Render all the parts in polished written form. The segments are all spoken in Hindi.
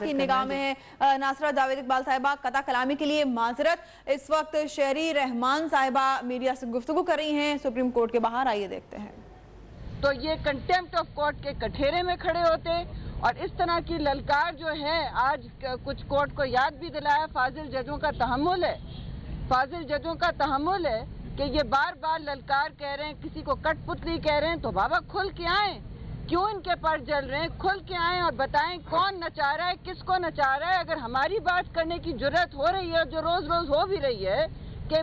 आपकी निगाह में है। नासरा जावेद इकबाल साहिबा, कता कलामी के लिए माजरत। इस वक्त शहरी रहमान साहिबा मीडिया से गुफ्तगू कर रही हैं सुप्रीम कोर्ट के बाहर, आइए देखते हैं। तो ये कंटेम्प्ट ऑफ कोर्ट के कठेरे में खड़े होते और इस तरह की ललकार जो है, आज कुछ कोर्ट को याद भी दिलाया, फाजिल जजों का तहम्मुल है, फाजिल जजों का तहम्मुल है कि ये बार बार ललकार कह रहे हैं, किसी को कठपुतली कह रहे हैं, तो बाबा खुल के आए, क्यों इनके पर जल रहे हैं, खुल के आए और बताएं कौन नचा रहा है, किसको नचा रहा है। अगर हमारी बात करने की जुर्रत हो रही है, जो रोज रोज हो भी रही है कि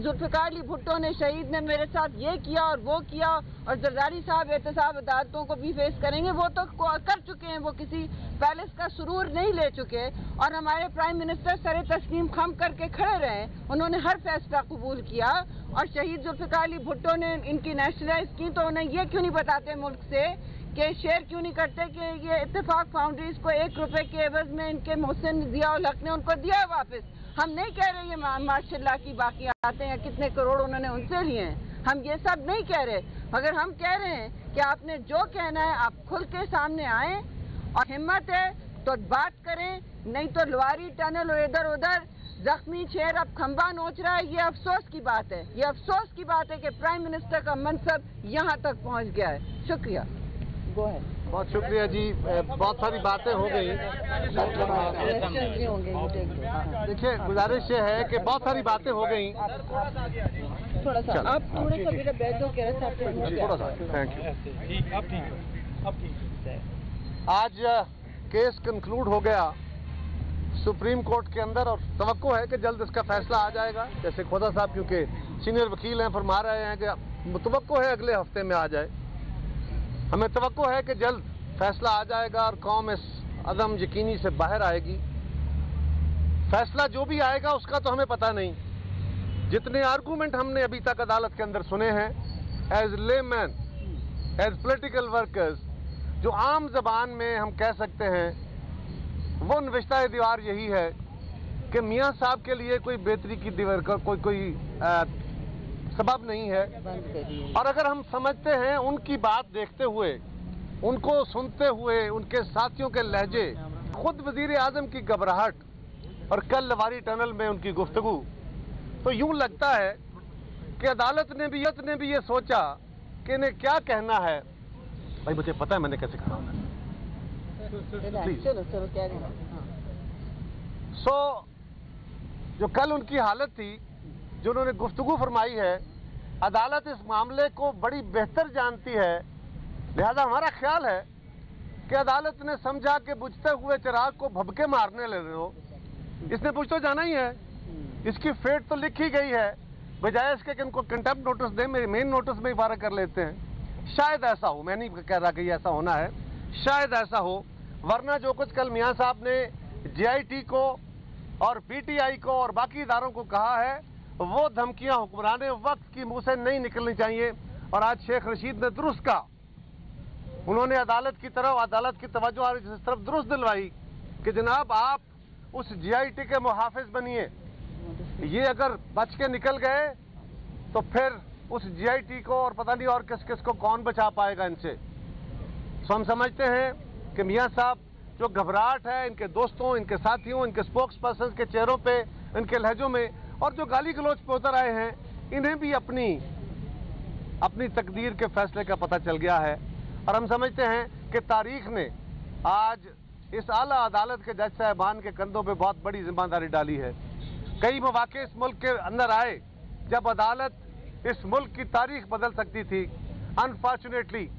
जुल्फिकार अली भुट्टो ने, शहीद ने मेरे साथ ये किया और वो किया, और जरदारी साहब एहतसाब अदालतों को भी फेस करेंगे, वो तो कर चुके हैं, वो किसी पैलेस का सुरूर नहीं ले चुके। और हमारे प्राइम मिनिस्टर सरे तस्लीम खम करके खड़े रहे, उन्होंने हर फैसला कबूल किया। और शहीद जुल्फिकार अली भुट्टो ने इनकी नेशनलाइज की, तो उन्हें ये क्यों नहीं बताते मुल्क से कि शेयर क्यों नहीं करते कि ये इत्तेफाक फाउंड्रीज को 1 रुपए के एवज में इनके मोहसिन जियाउल हक ने उनको दिया वापस। हम नहीं कह रहे ये माशाल्लाह की बाकी आते हैं, कितने करोड़ उन्होंने उनसे लिए हैं, हम ये सब नहीं कह रहे, मगर हम कह रहे हैं कि आपने जो कहना है आप खुल के सामने आए, और हिम्मत है तो बात करें, नहीं तो लवारी टनल और इधर उधर जख्मी शेर अब खंबा नोच रहा है। ये अफसोस की बात है, ये अफसोस की बात है कि प्राइम मिनिस्टर का मनसब यहाँ तक पहुँच गया है। शुक्रिया। गो है। बहुत शुक्रिया जी। बहुत सारी बातें हो गई। देखिए, गुजारिश ये है कि बहुत सारी बातें हो गई। थोड़ा सा आप थोड़ा सा मेरा बैठ दो, कह रहे थे थोड़ा सा। Thank you. आज केस कंक्लूड हो गया सुप्रीम कोर्ट के अंदर, और तवक्को है कि जल्द इसका फैसला आ जाएगा। जैसे खोदा साहब क्योंकि सीनियर वकील हैं, फरमा रहे हैं कि तवक्को है अगले हफ्ते में आ जाए। हमें तवक्को है कि जल्द फैसला आ जाएगा और कौम इस अदम यकीनी से बाहर आएगी। फैसला जो भी आएगा उसका तो हमें पता नहीं। जितने आर्गूमेंट हमने अभी तक अदालत के अंदर सुने हैं, as layman, as political workers, जो आम जबान में हम कह सकते हैं, वो नविश्ता दीवार यही है कि मियाँ साहब के लिए कोई बेहतरी की दीवार का कोई सबब नहीं है। और अगर हम समझते हैं उनकी बात देखते हुए, उनको सुनते हुए, उनके साथियों के लहजे, खुद वजीर आजम की घबराहट और कल लवारी टनल में उनकी गुफ्तगू, तो यूं लगता है कि अदालत ने भी ये सोचा कि इन्हें क्या कहना है। भाई मुझे पता है मैंने कैसे कहा। जो कल उनकी हालत थी, जो उन्होंने गुफ्तगू फरमाई है, अदालत इस मामले को बड़ी बेहतर जानती है। लिहाजा हमारा ख्याल है कि अदालत ने समझा कि बुझते हुए चिराग को भभके मारने ले रहे हो, इसने बुझ तो जाना ही है, इसकी फेट तो लिखी गई है, बजाय इसके कि इनको कंटेम्प्ट नोटिस दें, मेन नोटिस में ही फारग कर लेते हैं। शायद ऐसा हो, मैं नहीं कह रहा कि ऐसा होना है, शायद ऐसा हो, वरना जो कुछ कल मियाँ साहब ने JIT को और PTI को और बाकी इदारों को कहा है, वो धमकियां हुक्मराने वक्त की मुंह से नहीं निकलनी चाहिए। और आज शेख रशीद ने दुरुस्त कहा, उन्होंने अदालत की तरफ, अदालत की तवज्जो इस तरफ दुरुस्त दिलवाई कि जनाब आप उस JIT के मुहाफिज बनिए, ये अगर बच के निकल गए तो फिर उस JIT को और पता नहीं और किस किस को कौन बचा पाएगा इनसे। तो हम समझते हैं कि मियाँ साहब जो घबराहट है इनके दोस्तों, इनके साथियों, इनके स्पोक्स पर्सन के चेहरों पे, इनके लहजों में, और जो गाली गलौज पे उतर आए हैं, इन्हें भी अपनी तकदीर के फैसले का पता चल गया है। और हम समझते हैं कि तारीख ने आज इस आला अदालत के जज साहबान के कंधों पे बहुत बड़ी जिम्मेदारी डाली है। कई मौके इस मुल्क के अंदर आए जब अदालत इस मुल्क की तारीख बदल सकती थी। अनफॉर्चुनेटली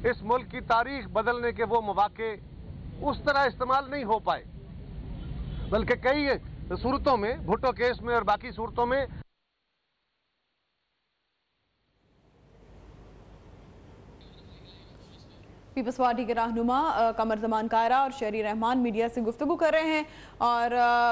इस मुल्क की तारीख बदलने के वो मौके उस तरह इस्तेमाल नहीं हो पाए, बल्कि कई सूरतों में, भुट्टो केस में और बाकी सूरतों में पीपल्स पार्टी के रहनुमा कमर जमान कायरा और शहरी रहमान मीडिया से गुफ्तगू कर रहे हैं। और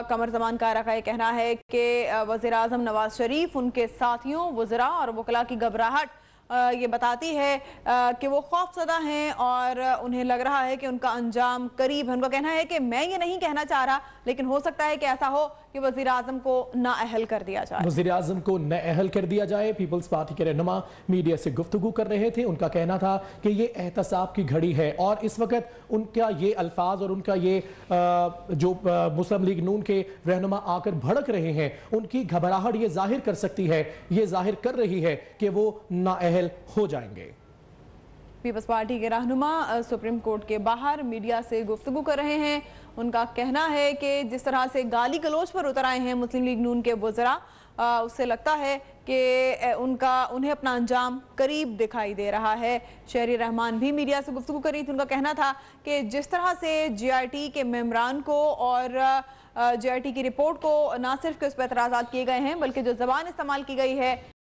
कमर जमान कायरा का ये कहना है कि वज़ीर आज़म नवाज शरीफ, उनके साथियों, वज़रा और वकला की घबराहट ये बताती है कि वो खौफज़दा हैं और उन्हें लग रहा है कि उनका अंजाम करीब है। उनका कहना है कि मैं ये नहीं कहना चाह रहा, लेकिन हो सकता है कि ऐसा हो कि वजीर आजम को नाअहल कर दिया जाए। वजीर आजम को नाअहल कर दिया जाए। पीपल्स पार्टी के रहनुमा मीडिया से गुफ्तगू कर रहे थे। उनका कहना था कि ये एहतसाब की घड़ी है और इस वक्त उनका ये अल्फाज और उनका ये जो मुस्लिम लीग नून के रहनुमा आकर भड़क रहे हैं, उनकी घबराहट ये जाहिर कर सकती है, ये जाहिर कर रही है कि वो नाअहल हो जाएंगे। पीपल्स पार्टी के रहनुमा सुप्रीम कोर्ट के बाहर मीडिया से गुफ्तगू कर रहे हैं। उनका कहना है कि जिस तरह से गाली गलौज पर उतर आए हैं मुस्लिम लीग नून के वज़रा, उससे लगता है कि उन्हें अपना अंजाम करीब दिखाई दे रहा है। शहरी रहमान भी मीडिया से गुफ्तगू करी थी। उनका कहना था कि जिस तरह से JRT के मेम्बरान को और JRT की रिपोर्ट को ना सिर्फ के उस पर एतराज़ात किए गए हैं, बल्कि जो ज़बान इस्तेमाल की गई है